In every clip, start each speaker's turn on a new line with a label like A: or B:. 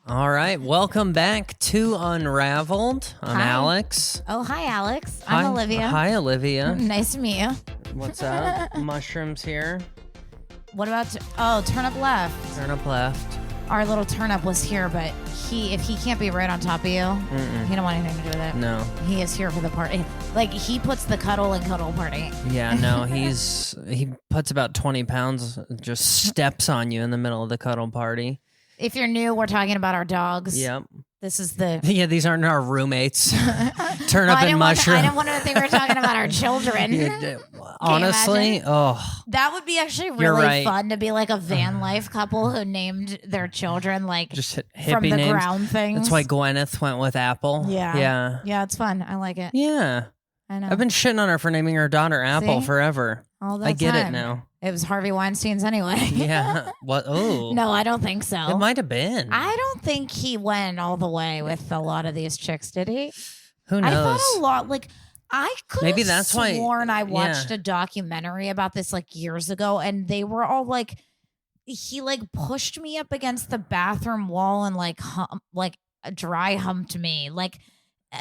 A: All right, welcome back to Unraveled. I'm
B: Hi.
A: Alex.
B: Oh, hi, Alex. I'm Olivia.
A: Hi, Olivia.
B: Nice to meet you.
A: What's up? Mushrooms here.
B: What about, Turnip left.
A: Turnip left.
B: Our little Turnip was here, but if he can't be right on top of you, he don't want anything to do with it.
A: No.
B: He is here for the party. Like, he puts the cuddle party.
A: Yeah, no, he puts about 20 pounds, just steps on you in the middle of the cuddle party.
B: If you're new, we're talking about our dogs.
A: Yep.
B: This is the...
A: Yeah, these aren't our roommates. Turnip and mushroom.
B: I didn't want to think we were talking about our children.
A: Honestly,
B: That would be actually really
A: right.
B: fun to be like a van life couple who named their children like
A: just hippie
B: from the
A: names.
B: ground things.
A: That's why Gwyneth went with Apple.
B: Yeah, it's fun. I like it.
A: Yeah.
B: I know.
A: I've been shitting on her for naming her daughter Apple
B: See?
A: forever.
B: All the
A: I get
B: time.
A: it now.
B: It was Harvey Weinstein's anyway.
A: Yeah. What? Oh.
B: No, I don't think so.
A: It might have been.
B: I don't think he went all the way with a lot of these chicks, did he?
A: Who knows?
B: I thought a lot. Like, I could
A: Maybe
B: have
A: that's why-
B: sworn I watched
A: yeah.
B: a documentary about this like years ago, and they were all like, he like pushed me up against the bathroom wall and like dry humped me. Like,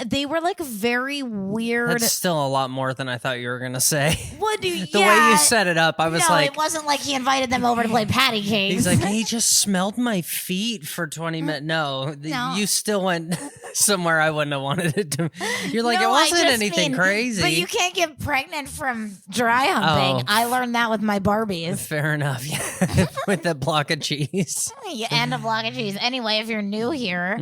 B: they were like very weird.
A: That's still a lot more than I thought you were going to say.
B: What do you?
A: The way you set it up, I was
B: no,
A: like...
B: it wasn't like he invited them over to play patty cakes.
A: He's like, he just smelled my feet for 20 minutes. No, you still went somewhere I wouldn't have wanted it to. You're like,
B: No,
A: it wasn't
B: I just
A: anything
B: mean,
A: crazy.
B: But you can't get pregnant from dry humping.
A: Oh.
B: I learned that with my Barbies.
A: Fair enough. Yeah. With that block of cheese.
B: And a block of cheese. Anyway, if you're new here,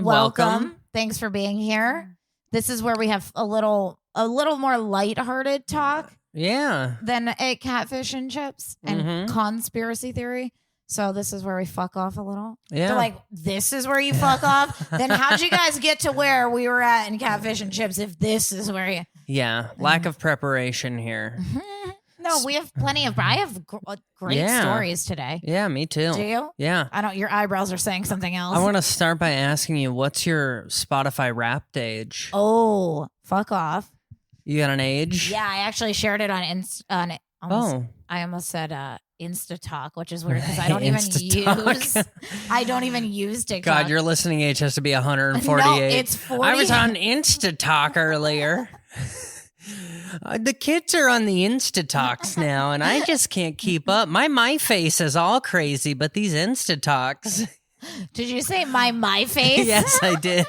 A: Welcome.
B: Thanks for being here. This is where we have a little more lighthearted talk
A: Yeah.
B: than a catfish and chips and conspiracy theory. So this is where we fuck off a little.
A: Yeah.
B: They're like, this is where you fuck off? Then how'd you guys get to where we were at in catfish and chips if this is where you...
A: Yeah. Lack of preparation here.
B: No, we have plenty of... I have great stories today.
A: Yeah, me too.
B: Do you?
A: Yeah.
B: I don't... Your eyebrows are saying something else.
A: I want to start by asking you, what's your Spotify Wrapped age?
B: Oh, fuck off.
A: You got an age?
B: Yeah, I actually shared it on I almost said Insta-Talk, which is weird because I don't even use TikTok.
A: God, your listening age has to be 148.
B: No, it's 40.
A: I was on Insta-Talk earlier. The kids are on the Insta-Talks now, and I just can't keep up. My face is all crazy, but these Insta-Talks.
B: Did you say my face?
A: Yes, I did.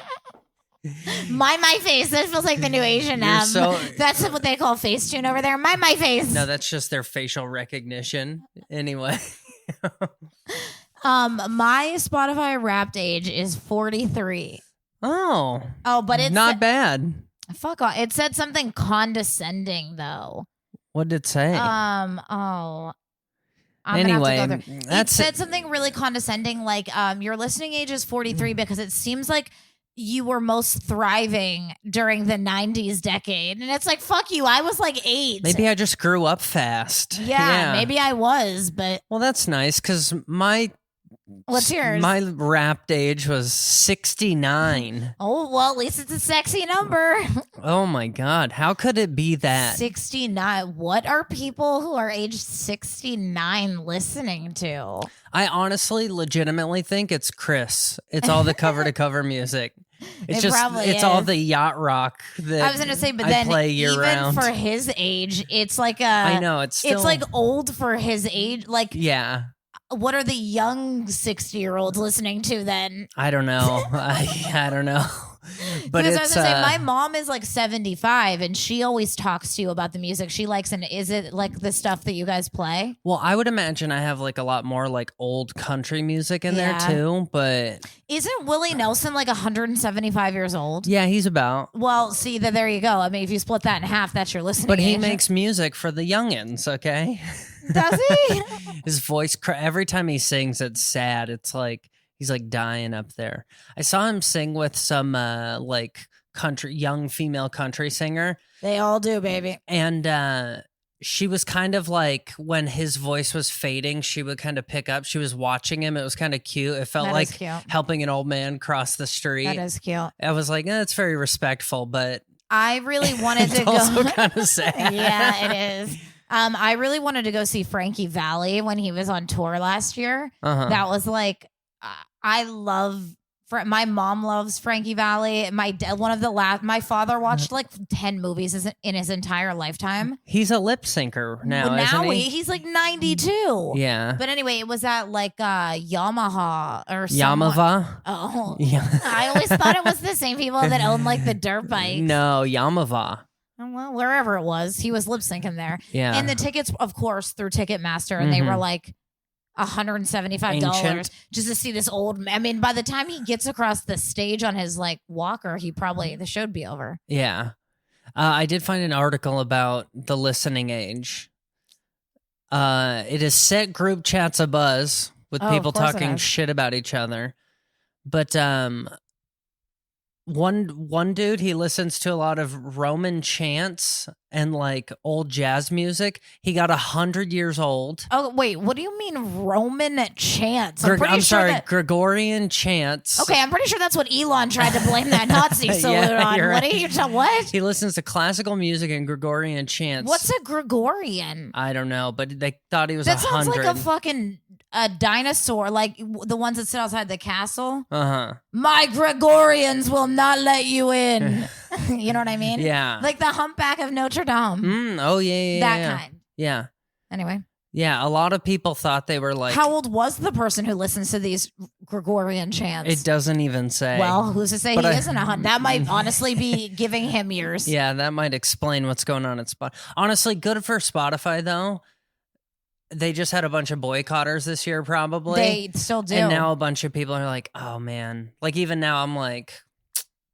B: My face. That feels like the new Asian that's what they call Facetune over there. My face.
A: No, that's just their facial recognition. Anyway.
B: My Spotify Wrapped age is 43.
A: Oh,
B: but it's
A: not bad.
B: Fuck off. It said something condescending though.
A: What did it say?
B: Anyway, it said something really condescending, like your listening age is 43 because it seems like you were most thriving during the 90s decade. And it's like, fuck you, I was like 8.
A: Maybe I just grew up fast.
B: Yeah, maybe I was, but...
A: Well, that's nice, because
B: What's yours?
A: My Wrapped age was 69.
B: Oh, well, at least it's a sexy number.
A: Oh, my God. How could it be that?
B: 69. What are people who are age 69 listening to?
A: I honestly, legitimately think it's Chris. It's all the cover-to-cover music. It's all the yacht rock that
B: I was going to say, but
A: I
B: then
A: play year
B: even
A: round.
B: for his age, it's like
A: I know, it's
B: like old for his age. Like,
A: yeah.
B: What are the young 60-year-olds listening to then?
A: I don't know. I don't know. But
B: because I was gonna say, my mom is like 75, and she always talks to you about the music she likes. And is it like the stuff that you guys play?
A: Well, I would imagine I have like a lot more like old country music in there too. But
B: isn't Willie Nelson like 175 years old?
A: Yeah, he's about.
B: Well, see, there you go. I mean, if you split that in half, that's your listening
A: But
B: age.
A: he makes music for the youngins, okay?
B: Does he?
A: His voice, every time he sings, it's sad. It's like he's like dying up there. I saw him sing with some like young female country singer.
B: They all do, baby.
A: And she was kind of like, when his voice was fading, she would kind of pick up. She was watching him. It was kind of cute. It felt like helping an old man cross the street.
B: That is cute.
A: I was like, it's very respectful, but
B: I really wanted to go.
A: It's also kind of sad.
B: Yeah, it is. I really wanted to go see Frankie Valli when he was on tour last year.
A: Uh-huh.
B: That was like I love. My mom loves Frankie Valli. My father watched like 10 movies in his entire lifetime.
A: He's a lip syncer now, isn't he?
B: He's like 92.
A: Yeah.
B: But anyway, it was at like Yamaha or
A: Yamava?
B: Oh.
A: Yeah.
B: I always thought it was the same people that own like the dirt bikes.
A: No, Yamava.
B: Well, wherever it was, he was lip syncing there.
A: Yeah.
B: And the tickets, of course, through Ticketmaster, and they were like $175
A: Ancient.
B: just to see this old. I mean, by the time he gets across the stage on his like walker, the show'd be over.
A: Yeah. I did find an article about the listening age. It has set group chats abuzz with people talking shit about each other. But one dude, he listens to a lot of Roman chants and like old jazz music. He got 100 years old.
B: Oh wait, what do you mean Roman chants?
A: Gregorian chants.
B: Okay, I'm pretty sure that's what Elon tried to blame that Nazi salute on. What?
A: He listens to classical music and Gregorian chants.
B: What's a Gregorian?
A: I don't know, but they thought he was 100.
B: That sounds like a fucking dinosaur, like the ones that sit outside the castle. My Gregorians will not let you in. You know what I mean?
A: Yeah.
B: Like the humpback of Notre Dame.
A: Oh, yeah.
B: That kind.
A: Yeah.
B: Anyway.
A: Yeah, a lot of people thought they were like...
B: How old was the person who listens to these Gregorian chants?
A: It doesn't even say.
B: Well, who's to say he isn't 100? That might honestly be giving him years.
A: Yeah, that might explain what's going on at Spotify. Honestly, good for Spotify, though. They just had a bunch of boycotters this year, probably.
B: They still do.
A: And now a bunch of people are like, oh, man. Like, even now, I'm like...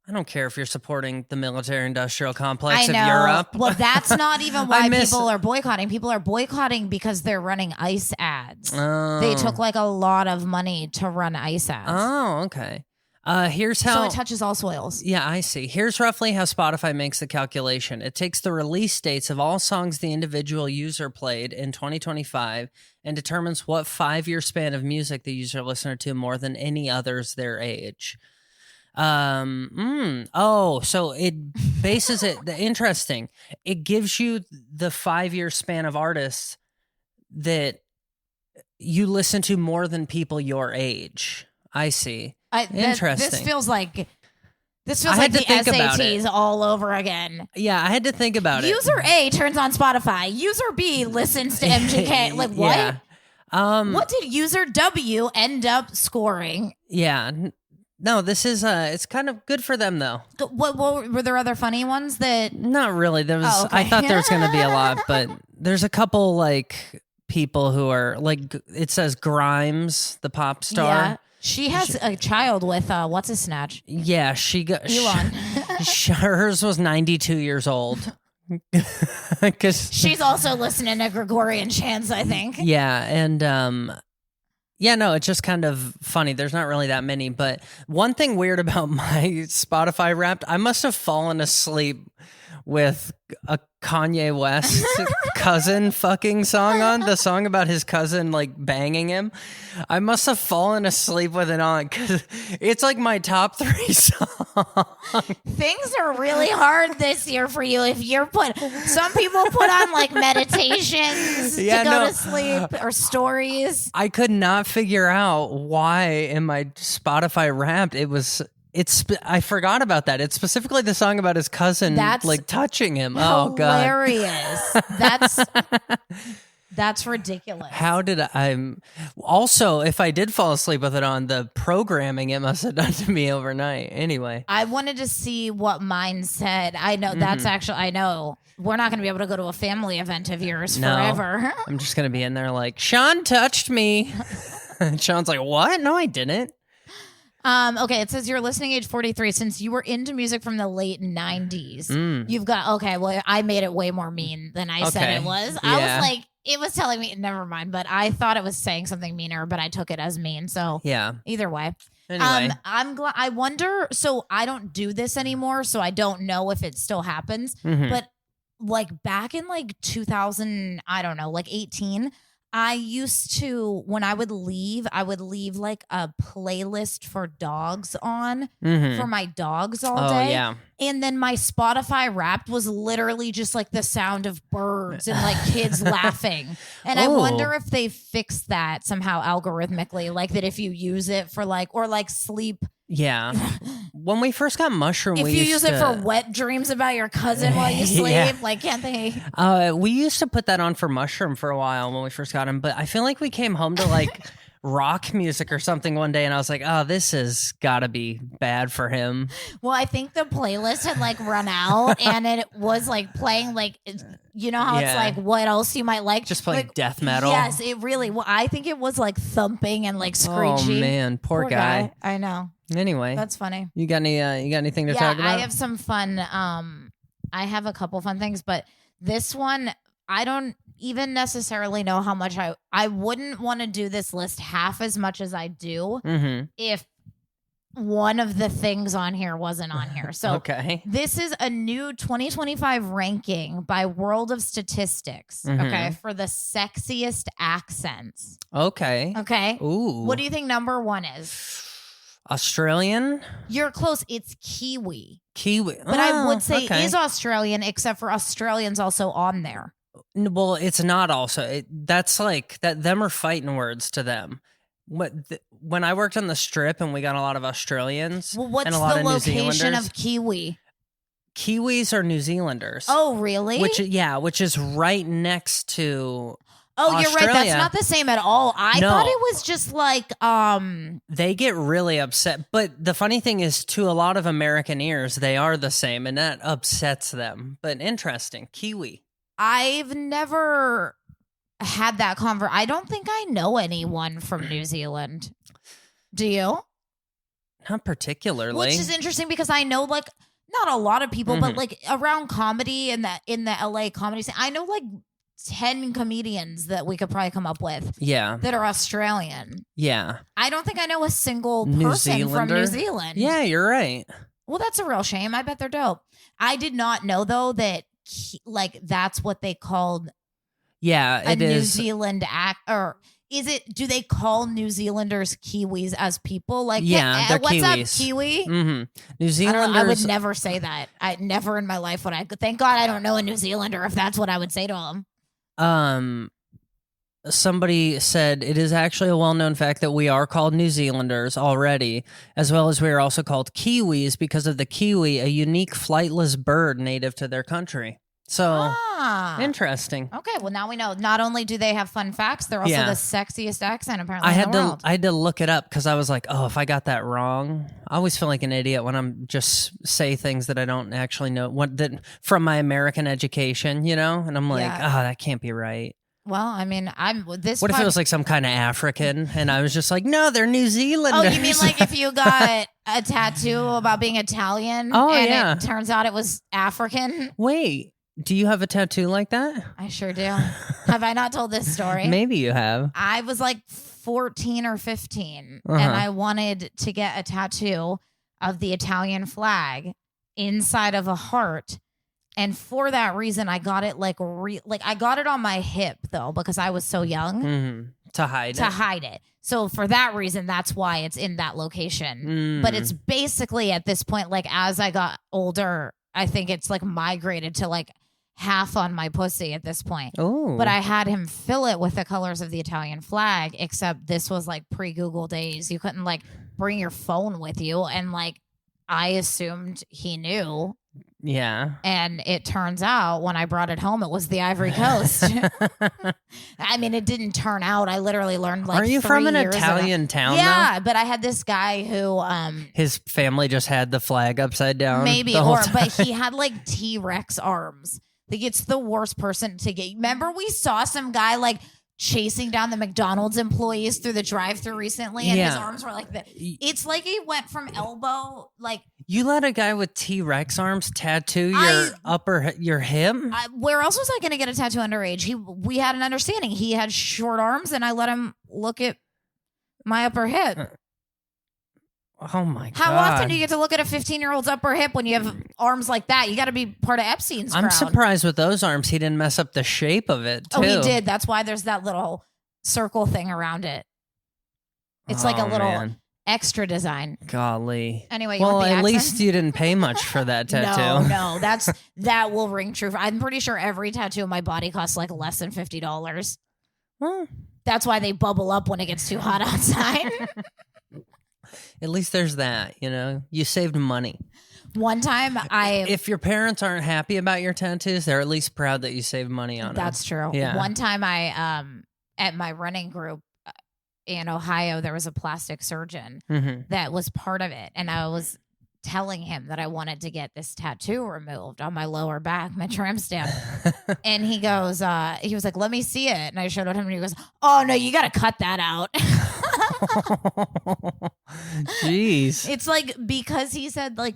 A: I don't care if you're supporting the military-industrial complex of Europe.
B: Well, that's not even why people are boycotting. People are boycotting because they're running ICE ads.
A: Oh.
B: They took like a lot of money to run ICE ads.
A: Oh, okay. Here's how...
B: So it touches all soils.
A: Yeah, I see. Here's roughly how Spotify makes the calculation. It takes the release dates of all songs the individual user played in 2025 and determines what 5-year span of music the user listened to more than any others their age. So it bases it interesting. It gives you the 5-year span of artists that you listen to more than people your age. I see. Interesting.
B: This feels like the SATs all over again.
A: Yeah, I had to think about it.
B: User A turns on Spotify. User B listens to MGK. Like what?
A: Yeah.
B: What did user W end up scoring?
A: Yeah. No, this is it's kind of good for them though.
B: What were there other funny ones that?
A: Not really. There was.
B: Oh, okay.
A: I thought there was going to be a lot, but there's a couple like people who are like it says Grimes, the pop star.
B: Yeah, she has a child with what's a snatch?
A: Yeah, she got
B: Elon.
A: Hers was 92 years old. Because
B: she's also listening to Gregorian chants, I think.
A: Yeah, and yeah, no, it's just kind of funny. There's not really that many, but one thing weird about my Spotify Wrapped, I must have fallen asleep with a Kanye West cousin fucking song on, the song about his cousin like banging him. I must have fallen asleep with it on because it's like my top 3 song.
B: Things are really hard this year for you. If you're some people put on like meditations to go to sleep or stories.
A: I could not figure out why in my Spotify Wrapped I forgot about that. It's specifically the song about his cousin like touching him. Oh God.
B: Hilarious. That's ridiculous.
A: How did also, if I did fall asleep with it on, the programming it must have done to me overnight. Anyway.
B: I wanted to see what mine said. I know that's actually, I know. We're not going to be able to go to a family event of yours forever.
A: I'm just going to be in there like, Sean touched me. And Sean's like, what? No, I didn't.
B: Okay, it says you're listening age 43. Since you were into music from the late 90s, you've got, okay, well, I made it way more mean than I said it was.
A: Yeah.
B: I was like, it was telling me, never mind, but I thought it was saying something meaner, but I took it as mean. So
A: yeah,
B: either way.
A: Anyway.
B: I'm glad. I wonder, so I don't do this anymore, so I don't know if it still happens, but like back in like 2000, I don't know, like 18, I used to, when I would leave like a playlist for dogs on for my dogs all day.
A: Yeah.
B: And then my Spotify Wrapped was literally just like the sound of birds and like kids laughing. And I wonder if they fixed that somehow algorithmically, like that if you use it for like, or like sleep.
A: Yeah. When we first got Mushroom,
B: if you use it for wet dreams about your cousin while you sleep, like can't they?
A: We used to put that on for Mushroom for a while when we first got him, but I feel like we came home to like rock music or something one day, and I was like, oh, this has got to be bad for him.
B: Well, I think the playlist had like run out, and it was like playing like, you know how it's like what else you might like,
A: just playing
B: like,
A: death metal.
B: Yes, it really. Well, I think it was like thumping and like screechy.
A: Oh man, poor guy.
B: I know.
A: Anyway,
B: that's funny.
A: You got anything to talk about?
B: I have some fun. I have a couple fun things, but this one I don't even necessarily know how much I wouldn't want to do this list half as much as I do if one of the things on here wasn't on here. So this is a new 2025 ranking by World of Statistics, okay, for the sexiest accents. Okay.
A: Ooh.
B: What do you think number one is?
A: Australian?
B: You're close. It's Kiwi.
A: But
B: I would say is Australian, except for Australian's also on there.
A: Well, it's not also. That's like that. Them are fighting words to them. When I worked on the Strip and we got a lot of Australians,
B: well, what's
A: and a lot
B: the
A: of
B: location of Kiwi?
A: Kiwis are New Zealanders.
B: Oh, really?
A: Which is right next to.
B: Oh,
A: Australia.
B: You're right. That's not the same at all. I thought it was just like
A: they get really upset. But the funny thing is, to a lot of American ears, they are the same, and that upsets them. But interesting, Kiwi.
B: I've never had that I don't think I know anyone from New Zealand. Do you?
A: Not particularly.
B: Which is interesting because I know like not a lot of people, but like around comedy and that in the LA comedy scene, I know like 10 comedians that we could probably come up with.
A: Yeah.
B: That are Australian.
A: Yeah.
B: I don't think I know a single person from New Zealand.
A: Yeah, you're right.
B: Well, that's a real shame. I bet they're dope. I did not know though that like that's what they called
A: it
B: New
A: is.
B: Zealand or is it, do they call New Zealanders Kiwis as people? Like,
A: they're
B: what's
A: Kiwis.
B: up, Kiwi?
A: New Zealanders.
B: I would never say that. I never in my life would I. Thank God I don't know a New Zealander if that's what I would say to them.
A: Somebody said it is actually a well-known fact that we are called New Zealanders already, as well as we are also called Kiwis because of the kiwi, a unique flightless bird native to their country. So interesting.
B: Okay, well now we know. Not only do they have fun facts, they're also the sexiest accent apparently in the world.
A: I had to look it up because I was like, oh, if I got that wrong, I always feel like an idiot when I'm just say things that I don't actually know from my American education, you know, and I'm like, that can't be right.
B: Well, I mean,
A: What if it was like some kind of African and I was just like, no, they're New Zealanders.
B: Oh, you mean like if you got a tattoo about being Italian and it turns out it was African?
A: Wait, do you have a tattoo like that?
B: I sure do. Have I not told this story?
A: Maybe you have.
B: I was like 14 or 15 and I wanted to get a tattoo of the Italian flag inside of a heart. And for that reason, I got it I got it on my hip though, because I was so young
A: to hide
B: it. So for that reason, that's why it's in that location. But it's basically at this point, like as I got older, I think it's like migrated to like half on my pussy at this point.
A: Oh,
B: but I had him fill it with the colors of the Italian flag, except this was like pre-Google days. You couldn't like bring your phone with you. And like, I assumed he knew.
A: Yeah.
B: And it turns out when I brought it home, it was the Ivory Coast. I mean, it didn't turn out. I literally learned like 3 years ago. Are you from an
A: Italian town?
B: Yeah, but I had this guy who
A: his family just had the flag upside down.
B: Maybe, but he had like T-Rex arms. Like it's the worst person to get. Remember we saw some guy like chasing down the McDonald's employees through the drive-thru recently and his arms were like that. It's like he went from elbow like.
A: You let a guy with T-Rex arms tattoo your hip?
B: Where else was I going to get a tattoo underage? We had an understanding. He had short arms and I let him look at my upper hip.
A: Oh my God.
B: How often do you get to look at a 15-year-old's upper hip when you have arms like that? You got to be part of Epstein's crowd.
A: I'm surprised with those arms he didn't mess up the shape of it too.
B: Oh, he did. That's why there's that little circle thing around it. It's like a little
A: man.
B: extra design.
A: Golly.
B: Anyway, you
A: Well,
B: want the
A: at
B: accent?
A: least you didn't pay much for that tattoo.
B: No, that will ring true. I'm pretty sure every tattoo on my body costs like less than $50.
A: Well,
B: That's why they bubble up when it gets too hot outside.
A: at least there's that, you know. You saved money.
B: One time
A: If your parents aren't happy about your tattoos, they're at least proud that you saved money on
B: that's true.
A: Yeah.
B: One time at my running group in Ohio, there was a plastic surgeon
A: them.
B: that was part of it. And I was telling him that I wanted to get this tattoo removed on my lower back, my tramp stamp. And he goes, he was like, let me see it. And I showed it him and he goes, oh no, you got to cut that out.
A: Jeez.
B: It's like, because he said like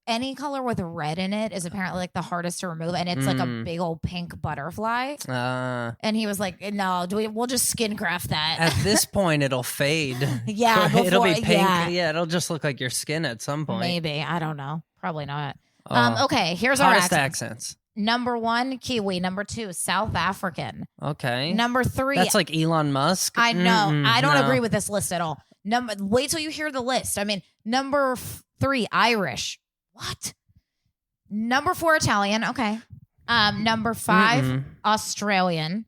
B: any color with red in it is apparently like the hardest to remove. And it's like a big old pink butterfly. And he was like, no, we'll just skin graft that.
A: At this point, it'll fade.
B: Yeah.
A: It'll be pink.
B: Yeah,
A: It'll just look like your skin at some point.
B: maybe. I don't know. Probably not.
A: Oh.
B: Okay. Here's our
A: Hardest
B: accents.
A: accents.
B: Number 1, Kiwi. Number 2, South African.
A: Okay.
B: Number 3.
A: That's like Elon Musk.
B: I know. I don't
A: no.
B: agree with this list at all. Wait till you hear the list. I mean, number 3, Irish. What? Number 4, Italian. Okay. Number 5, Australian.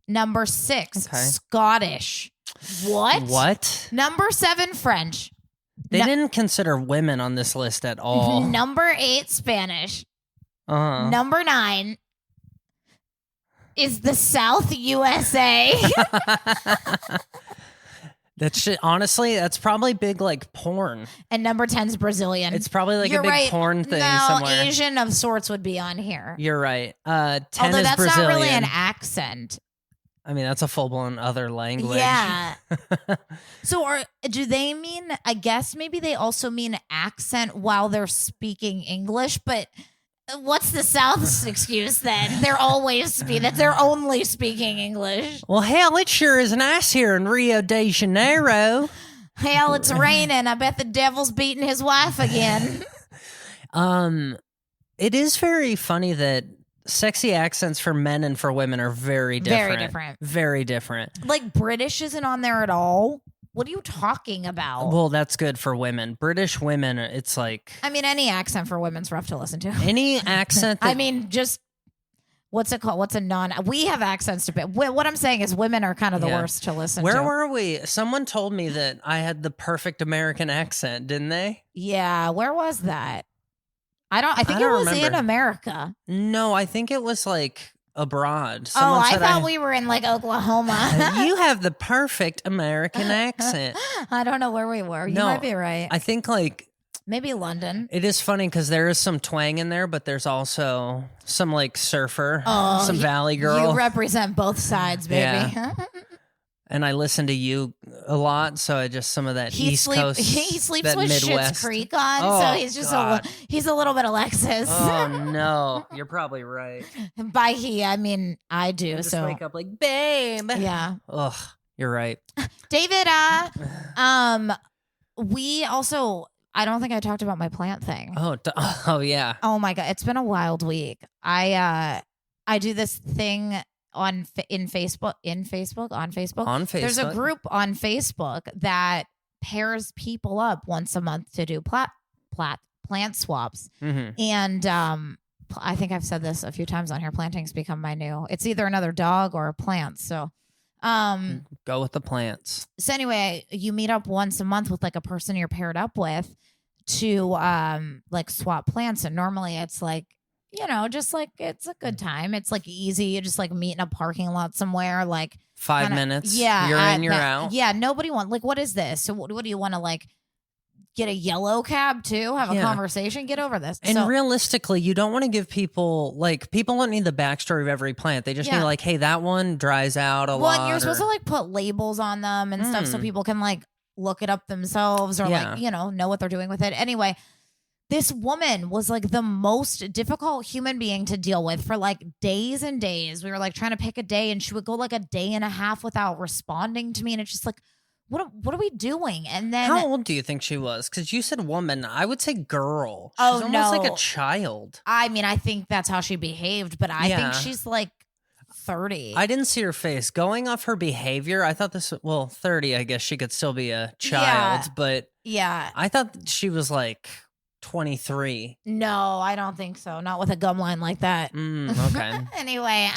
B: Number 6,
A: Okay.
B: Scottish. What?
A: What?
B: Number 7, French.
A: They didn't consider women on this list at all.
B: Number 8, Spanish.
A: Uh-huh.
B: Number 9 is the South USA.
A: That shit, honestly, that's probably big like porn.
B: And number 10 is Brazilian.
A: It's probably like
B: You're
A: a big
B: right.
A: porn thing
B: no,
A: somewhere.
B: Asian of sorts would be on here.
A: You're right. 10
B: Although
A: is
B: that's
A: Brazilian.
B: not really an accent.
A: I mean, that's a full-blown other language.
B: Yeah. So do they mean, I guess maybe they also mean accent while they're speaking English, but what's the South's excuse then? They're only speaking English.
A: Well, hell, it sure is nice here in Rio de Janeiro.
B: Hell, it's raining. I bet the devil's beating his wife again.
A: It is very funny that sexy accents for men and for women are very different.
B: Very different.
A: Very different.
B: Like British isn't on there at all. What are you talking about?
A: Well, that's good for women. British women, it's like
B: I mean, any accent for women's rough to listen to.
A: any accent. That,
B: I mean, just what's it called? What's a non? We have accents to bit. What I'm saying is, women are kind of the
A: Yeah.
B: worst to listen to.
A: Where were we? Someone told me that I had the perfect American accent, didn't they?
B: Yeah, where was that? I think it
A: don't
B: was in
A: remember.
B: America.
A: No, I think it was like abroad.
B: Oh,
A: Someone
B: I
A: said
B: thought we were in like Oklahoma.
A: you have the perfect American accent.
B: I don't know where we were. You
A: No,
B: might be right.
A: I think like
B: Maybe London.
A: it is funny because there is some twang in there, but there's also some like surfer,
B: Oh,
A: some valley girl.
B: You represent both sides, baby.
A: And I listen to you a lot, so I just some of that East Coast,
B: he sleeps
A: that
B: with
A: Midwest.
B: Schitt's Creek on,
A: Oh,
B: so he's just he's a little bit Alexis.
A: Oh no, you're probably right.
B: By he, I mean I do.
A: I just
B: So
A: wake up like, babe.
B: yeah,
A: Ugh, you're right.
B: David. We also. I don't think I talked about my plant thing.
A: Oh yeah.
B: Oh my god, it's been a wild week. I do this thing on Facebook. There's a group on Facebook that pairs people up once a month to do plant swaps.
A: Mm-hmm.
B: And I think I've said this a few times on here. Planting's become my new. It's either another dog or a plant. So
A: Go with the plants.
B: so anyway, you meet up once a month with like a person you're paired up with to like swap plants. And normally it's like, you know, just like it's a good time. It's like easy. You just like meet in a parking lot somewhere, like
A: 5 minutes.
B: Yeah.
A: You're in, you're out.
B: Yeah. Nobody wants, like, what is this? So what do you want to like get a yellow cab too? Have a conversation? Get over this.
A: And realistically, you don't want to give people, like, people don't need the backstory of every plant. They just need like, hey, that one dries out a lot.
B: Well, you're supposed to like put labels on them and stuff so people can like look it up themselves or like, you know what they're doing with it. Anyway, this woman was like the most difficult human being to deal with for like days and days. We were like trying to pick a day and she would go like a day and a half without responding to me. And it's just like, what are we doing? And then
A: how old do you think she was? Because you said woman. I would say girl. She's
B: almost
A: like a child.
B: I mean, I think that's how she behaved, but I think she's like 30.
A: I didn't see her face. Going off her behavior, I thought 30, I guess she could still be a child, but
B: yeah.
A: I thought she was like 23.
B: No, I don't think so. Not with a gum line like that.
A: Okay.
B: Anyway,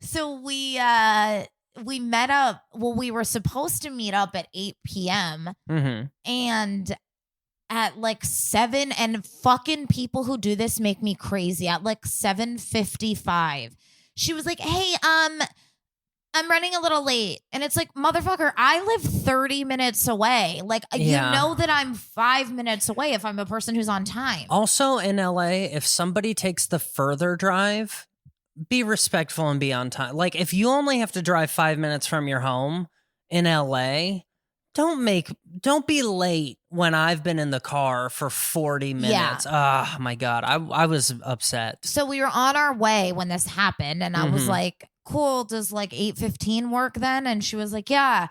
B: so we met up. Well, we were supposed to meet up at 8 p.m. And at like 7, and fucking people who do this make me crazy. At like 7:55, she was like, "Hey, I'm running a little late." And it's like, motherfucker, I live 30 minutes away. Like, you know that I'm 5 minutes away if I'm a person who's on time.
A: Also in LA, if somebody takes the further drive, be respectful and be on time. Like, if you only have to drive 5 minutes from your home in LA, don't be late when I've been in the car for 40 minutes. Oh my God. I was upset.
B: So we were on our way when this happened, and I was like, cool, does like 8:15 work then? And she was like, yeah,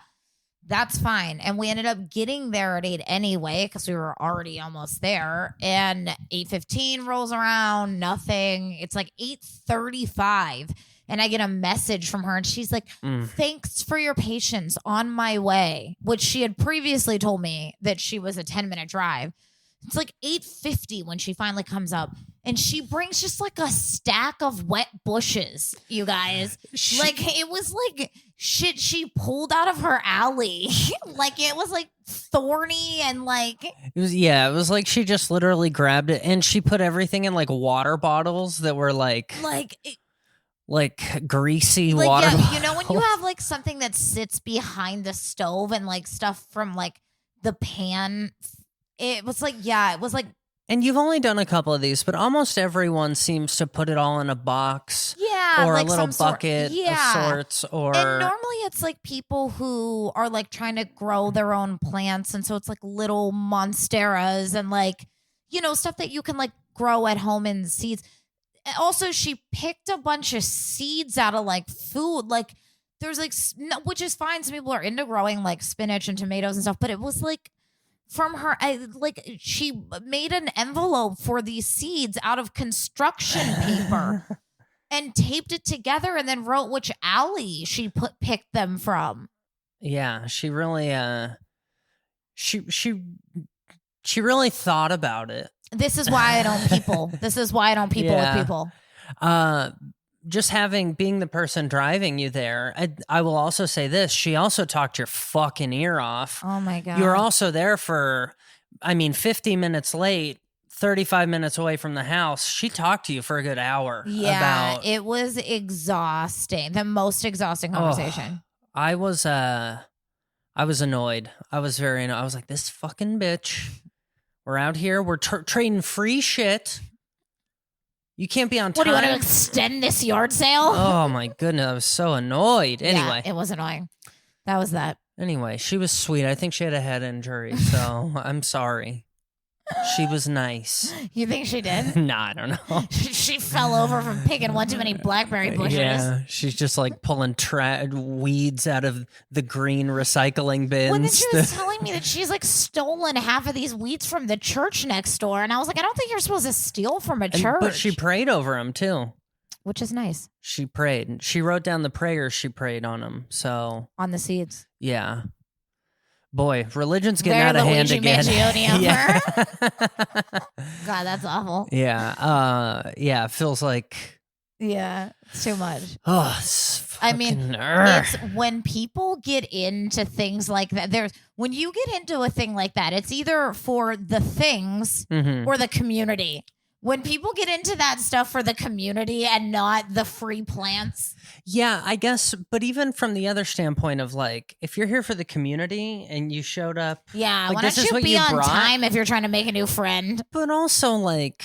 B: that's fine. And we ended up getting there at 8 anyway, because we were already almost there. And 8:15 rolls around, nothing. It's like 8:35. And I get a message from her, and she's like, thanks for your patience, on my way, which she had previously told me that she was a 10-minute drive. It's like 8:50 when she finally comes up, and she brings just like a stack of wet bushes, you guys. Like, it was like shit she pulled out of her alley. Like, it was like thorny and like...
A: It was like she just literally grabbed it, and she put everything in like water bottles that were like greasy water bottles.
B: You know when you have like something that sits behind the stove and like stuff from like the pan... It was like, and
A: you've only done a couple of these, but almost everyone seems to put it all in a box, or like a little bucket of sorts, or.
B: And normally it's like people who are like trying to grow their own plants, and so it's like little monsteras and like, you know, stuff that you can like grow at home in seeds. Also, she picked a bunch of seeds out of like food, like there's like, which is fine. Some people are into growing like spinach and tomatoes and stuff, but it was like. From her, she made an envelope for these seeds out of construction paper and taped it together, and then wrote which alley she picked them from.
A: Yeah, she really, she really thought about it.
B: This is why I don't people. This is why I don't people with people.
A: Just being the person driving you there, I will also say this. She also talked your fucking ear off.
B: Oh my God.
A: You were also there for, 50 minutes late, 35 minutes away from the house. She talked to you for a good hour.
B: Yeah, it was exhausting. The most exhausting conversation.
A: I was annoyed. I was very annoyed. I was like, this fucking bitch. We're out here. We're trading free shit. You can't be on time.
B: What, do you want to extend this yard sale?
A: Oh, my goodness. I was so annoyed. Anyway.
B: Yeah, it was annoying. That was that.
A: Anyway, she was sweet. I think she had a head injury, so I'm sorry. She was nice.
B: You think she did?
A: Nah, I don't know.
B: She fell over from picking one too many blackberry bushes.
A: Yeah, she's just like pulling weeds out of the green recycling bins.
B: Well, then she was telling me that she's like stolen half of these weeds from the church next door. And I was like, I don't think you're supposed to steal from a church.
A: But she prayed over them too.
B: Which is nice.
A: She prayed. She wrote down the prayers she prayed on them. So
B: on the seeds.
A: Yeah. Boy, religion's getting out of hand again.
B: Yeah. God, that's awful.
A: Yeah. It feels like.
B: Yeah, it's too much.
A: Oh,
B: it's when people get into things like that. When you get into a thing like that, it's either for the things or the community. When people get into that stuff for the community and not the free plants.
A: Yeah, I guess. But even from the other standpoint of like, if you're here for the community and you showed up.
B: Yeah,
A: like,
B: why don't you be on time if you're trying to make a new friend?
A: But also like.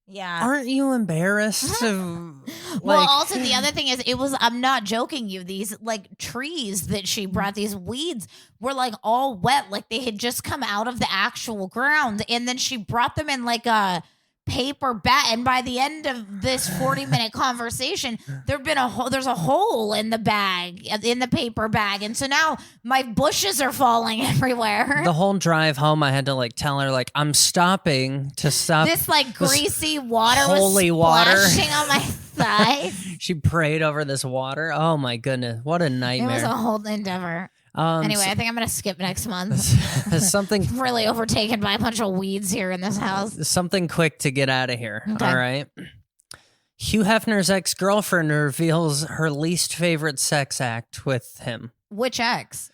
B: Yeah.
A: Aren't you embarrassed to
B: well, also the other thing is I'm not joking you, these like trees that she brought, these weeds were like all wet, like they had just come out of the actual ground, and then she brought them in like a paper bag, and by the end of this 40-minute conversation, there's a hole in the bag, in the paper bag, and so now my bushes are falling everywhere.
A: The whole drive home, I had to like tell her like I'm stopping to stop
B: this like greasy water
A: holy
B: was
A: water
B: splashing on my thighs.
A: She prayed over this water. Oh my goodness, what a
B: It
A: nightmare!
B: was a whole endeavor. Anyway, I think I'm gonna skip next month.
A: something
B: I'm really overtaken by a bunch of weeds here in this house.
A: something quick to get out of here.
B: Okay.
A: All right. Hugh Hefner's ex-girlfriend reveals her least favorite sex act with him.
B: Which ex?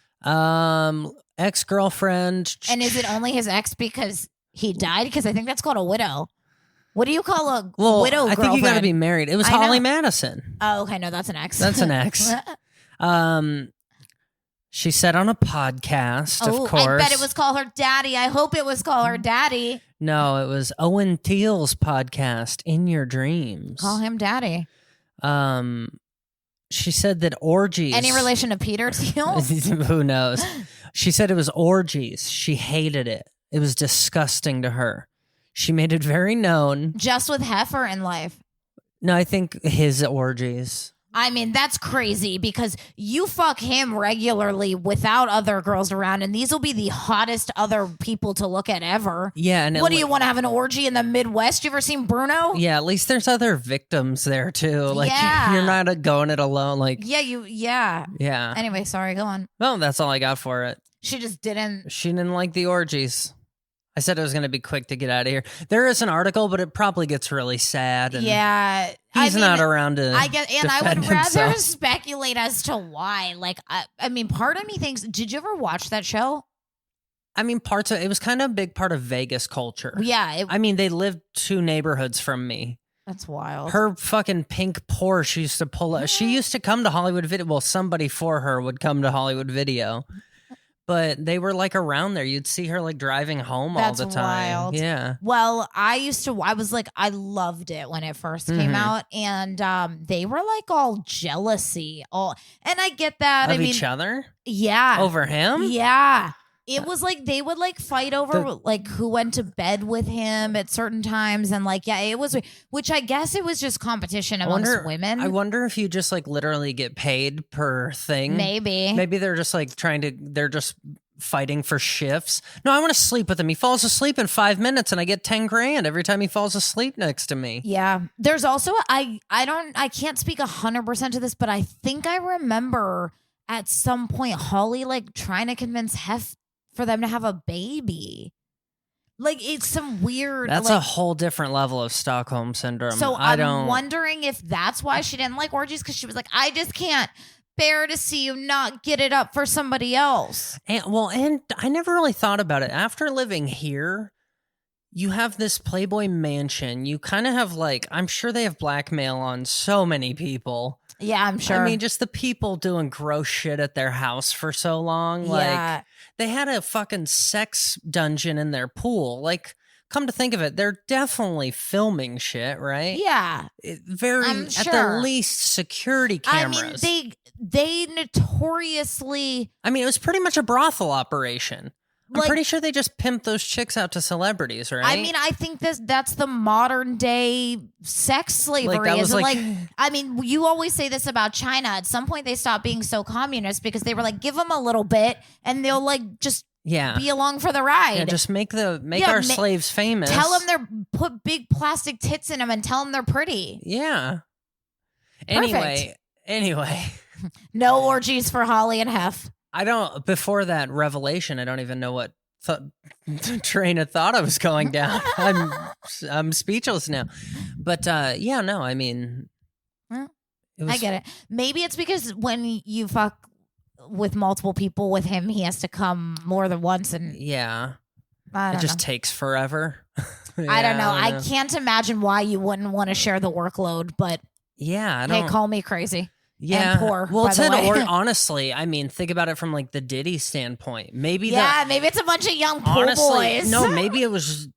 A: Ex-girlfriend.
B: And is it only his ex because he died? Because I think that's called a widow. What do you call a widow girlfriend?
A: I think you got to be married. It was
B: I
A: Holly
B: know.
A: Madison.
B: Oh, okay. No, that's an ex.
A: That's an ex. She said on a podcast, of course.
B: I bet it was Call Her Daddy. I hope it was Call Her Daddy.
A: No, it was Owen Thiel's podcast, In Your Dreams.
B: Call him Daddy.
A: She said that orgies.
B: Any relation to Peter Thiel?
A: Who knows? She said it was orgies. She hated it. It was disgusting to her. She made it very known.
B: Just with Heifer in life.
A: No, I think his orgies.
B: I mean, that's crazy because you fuck him regularly without other girls around, and these will be the hottest other people to look at ever.
A: Yeah. And
B: what do you want to have an orgy in the Midwest? You ever seen Bruno?
A: Yeah, at least there's other victims there too. Like
B: Yeah.
A: you're not going it alone. Like
B: Yeah. Anyway, sorry, go on.
A: Well, that's all I got for it.
B: She just didn't.
A: She didn't like the orgies. I said it was going to be quick to get out of here. There is an article, but it probably gets really sad. And
B: Yeah.
A: he's not around to.
B: I guess, and I would
A: defend
B: rather
A: himself.
B: speculate as to why. Like, I mean, part of me thinks. Did you ever watch that show?
A: I mean, parts of it was kind of a big part of Vegas culture.
B: Yeah.
A: I mean, they lived 2 neighborhoods from me.
B: That's wild.
A: Her fucking pink Porsche used to pull up. She used to come to Hollywood Video. Well, somebody for her would come to Hollywood Video. But they were like around there. You'd see her like driving home all the time.
B: Wild.
A: Yeah.
B: Well, I was like, I loved it when it first came out. And they were like all jealousy. And I get that.
A: Of each other?
B: Yeah.
A: Over him?
B: Yeah. It was like they would like fight over like who went to bed with him at certain times, and like it was, which I guess it was just competition amongst women.
A: I wonder if you just like literally get paid per thing.
B: Maybe
A: they're just like they're just fighting for shifts. No, I want to sleep with him. He falls asleep in 5 minutes, and I get 10 grand every time he falls asleep next to me.
B: Yeah, there's also I can't speak 100% to this, but I think I remember at some point Holly like trying to convince Hef for them to have a baby. Like, it's some weird.
A: That's
B: like,
A: a whole different level of Stockholm syndrome.
B: So I'm wondering if that's why she didn't like orgies, because she was like, I just can't bear to see you not get it up for somebody else.
A: And I never really thought about it. After living here, you have this Playboy mansion. You kind of have like, I'm sure they have blackmail on so many people.
B: Yeah, I'm sure.
A: I mean, just the people doing gross shit at their house for so long.
B: Yeah.
A: Like, they had a fucking sex dungeon in their pool. Like, come to think of it, they're definitely filming shit, right?
B: Yeah. I'm
A: At
B: sure.
A: the least, security cameras.
B: I mean, they notoriously.
A: I mean, it was pretty much a brothel operation. I'm
B: Like-
A: pretty sure they just pimped those chicks out to celebrities, right?
B: I mean, I think that's the modern day sex slavery.
A: Like, that was
B: isn't
A: like-
B: I mean, you always say this about China. At some point, they stopped being so communist because they were like, give them a little bit, and they'll like just
A: yeah,
B: be along for the ride.
A: yeah, just make our slaves famous.
B: Tell them put big plastic tits in them and tell them they're pretty.
A: Yeah.
B: Perfect.
A: Anyway,
B: No orgies for Holly and Hef.
A: before that revelation, I don't even know what train of thought I was going down. I'm speechless now. But yeah, no, I mean,
B: Well,
A: it was,
B: I get it. Maybe it's because when you fuck with multiple people with him, he has to come more than once, and
A: yeah,
B: I
A: it
B: don't
A: just
B: know.
A: takes forever.
B: I don't know. I can't imagine why you wouldn't want to share the workload, but
A: Yeah, I don't.
B: hey, call me crazy.
A: Yeah.
B: And poor,
A: Well,
B: by
A: it's
B: the way.
A: honestly, I mean, think about it from like the Diddy standpoint. Maybe
B: Maybe it's a bunch of young pool
A: honestly,
B: boys.
A: no, maybe it was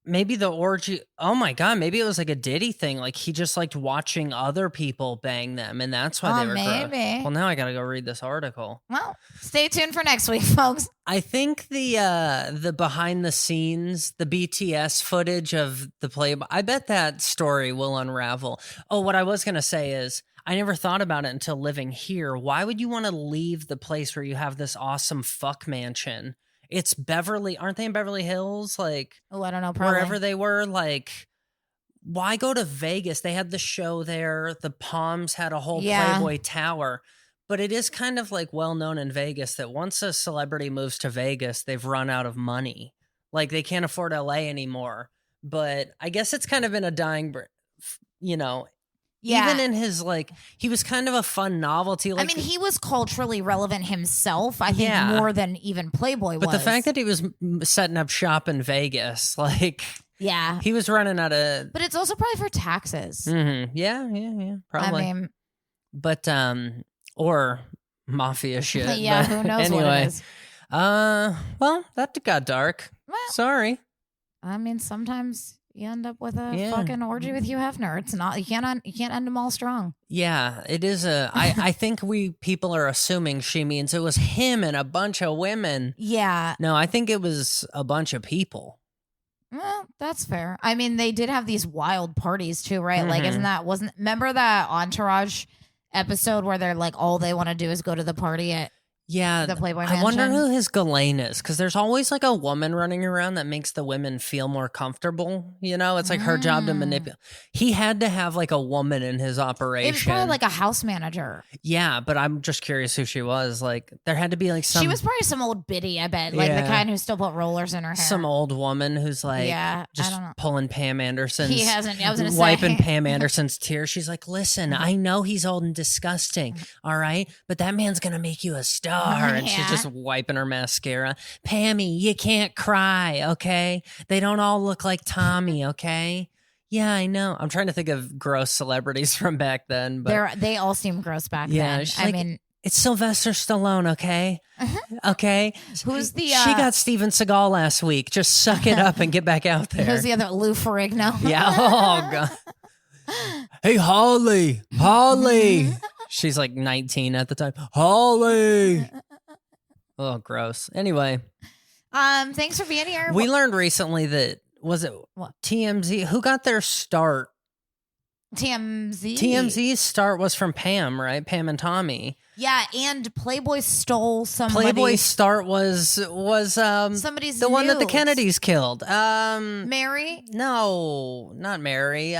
A: maybe the orgy. Oh my God, maybe it was like a Diddy thing. Like he just liked watching other people bang them, and that's why they were gross.
B: maybe.
A: Well, now I gotta go read this article.
B: Well, stay tuned for next week, folks.
A: I think the behind the scenes, the BTS footage of the Playboy, I bet that story will unravel. Oh, what I was gonna say is, I never thought about it until living here. Why would you want to leave the place where you have this awesome fuck mansion? It's Beverly, aren't they in Beverly Hills? Like
B: Oh, I don't know. Probably.
A: wherever they were, like why go to Vegas? They had the show there. The Palms had a whole
B: Yeah.
A: Playboy Tower. But it is kind of like well known in Vegas that once a celebrity moves to Vegas, they've run out of money. Like they can't afford LA anymore. But I guess it's kind of in a dying, you know,
B: Yeah.
A: even in his like, he was kind of a fun novelty. Like,
B: I mean, he was culturally relevant himself, I think,
A: Yeah.
B: more than even Playboy was.
A: but the fact that he was setting up shop in Vegas, like
B: yeah.
A: he was running out of.
B: But it's also probably for taxes.
A: Mhm. Yeah, probably.
B: I mean,
A: But or mafia shit.
B: yeah,
A: but
B: who knows
A: anyway,
B: what it is.
A: Well, that got dark.
B: Well,
A: Sorry.
B: I mean, sometimes you end up with a
A: Yeah.
B: fucking orgy with Hugh Hefner. It's not you can't end them all strong.
A: Yeah, it is I think people are assuming she means it was him and a bunch of women.
B: Yeah,
A: No, I think it was a bunch of people.
B: well, that's fair. I mean, they did have these wild parties too, right? Like,
A: Mhm.
B: remember that Entourage episode where they're like, all they want to do is go to the party at
A: Yeah,
B: the Playboy
A: I wonder
B: Mansion?
A: who his Ghislaine is, because there's always like a woman running around that makes the women feel more comfortable. You know, it's like her job to manipulate. He had to have like a woman in his operation.
B: It was probably like a house manager.
A: Yeah, but I'm just curious who she was. Like, there had to be like
B: She was probably some old biddy, I bet, like the
A: Yeah.
B: kind who still put rollers in her hair.
A: some old woman who's like
B: yeah, I
A: just
B: don't know.
A: pulling Pam Anderson's.
B: He hasn't. I was gonna
A: wiping
B: say.
A: Pam Anderson's tears. She's like, listen, I know he's old and disgusting, all right? But that man's going to make you a star. And she's
B: Yeah.
A: just wiping her mascara. Pammy, you can't cry, okay? They don't all look like Tommy, okay? Yeah, I know. I'm trying to think of gross celebrities from back then. But
B: They all seem gross back
A: Yeah,
B: then.
A: she's
B: I
A: like,
B: mean,
A: it's Sylvester Stallone, okay? Okay?
B: who's the
A: She got Steven Seagal last week. Just suck it up and get back out there.
B: who's the other Lou Ferrigno?
A: Yeah. Oh god. Hey Holly. She's like 19 at the time. Holly. Oh, gross. Anyway,
B: Thanks for being here.
A: we learned recently that was it
B: What?
A: TMZ who got their start?
B: TMZ.
A: TMZ's start was from Pam, right? Pam and Tommy.
B: Yeah, and Playboy stole
A: Playboy's start was
B: somebody's
A: the one that the
B: nudes.
A: Kennedys killed.
B: Mary.
A: No, not Mary.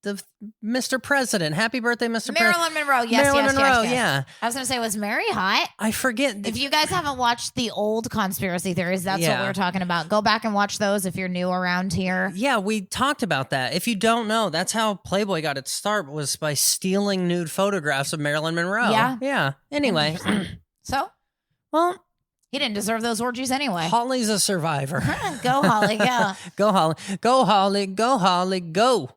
A: The Mr. President. Happy birthday, Mr. President.
B: Marilyn Monroe. Yes,
A: Marilyn
B: yes,
A: Monroe,
B: yes, yes.
A: yeah.
B: I was gonna say, was Mary hot?
A: I forget.
B: If you guys haven't watched the old conspiracy theories, that's what
A: Yeah.
B: we were talking about. Go back and watch those if you're new around here.
A: Yeah, we talked about that. If you don't know, that's how Playboy got its start, was by stealing nude photographs of Marilyn Monroe.
B: Yeah.
A: Yeah. Anyway,
B: So
A: well,
B: he didn't deserve those orgies anyway.
A: Holly's a survivor.
B: Go, Holly, go.
A: Go, Holly. Go, Holly. Go, Holly. Go.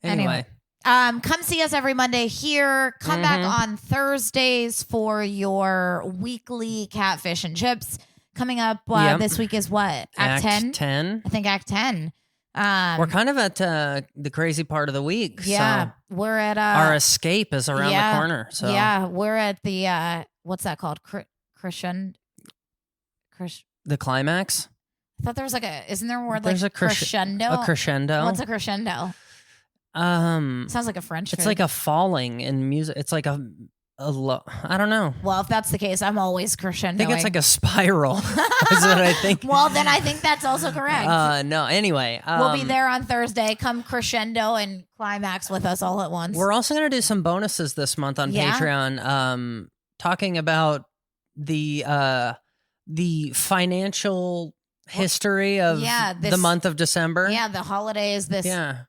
A: Anyway.
B: Come see us every Monday here. Come back on Thursdays for your weekly catfish and chips. Coming up this week is what? Act 10?
A: 10.
B: I think Act 10.
A: We're kind of at the crazy part of the week.
B: Yeah.
A: So
B: We're at
A: our escape is around the corner. So
B: yeah, we're at the what's that called? Crescendo.
A: the climax.
B: I thought there was like isn't there a word
A: There's
B: like
A: a
B: crescendo?
A: A crescendo.
B: What's a crescendo? Sounds like a French
A: It's
B: food.
A: like a falling in music. It's like a I don't know.
B: Well, if that's the case, I'm always crescendo.
A: I think it's like a spiral. Is what I think.
B: Well, then I think that's also correct.
A: No. Anyway,
B: We'll be there on Thursday. Come crescendo and climax with us all at once.
A: We're also going to do some bonuses this month on
B: Yeah?
A: Patreon, talking about the financial history of the month of December.
B: Yeah, the holidays, this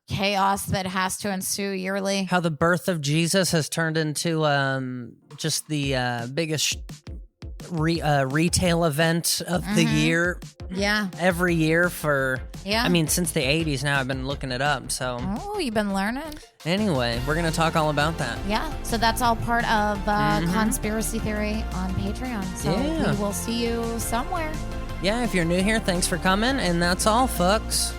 B: chaos that has to ensue yearly.
A: How the birth of Jesus has turned into just the biggest retail event of the year.
B: Yeah.
A: Every year for,
B: Yeah.
A: I mean, since the 80s now, I've been looking it up. So
B: Oh, you've been learning?
A: anyway, we're going to talk all about that.
B: Yeah. So that's all part of Conspiracy Theory on Patreon. So
A: Yeah.
B: we will see you somewhere.
A: Yeah, if you're new here, thanks for coming. And that's all, folks.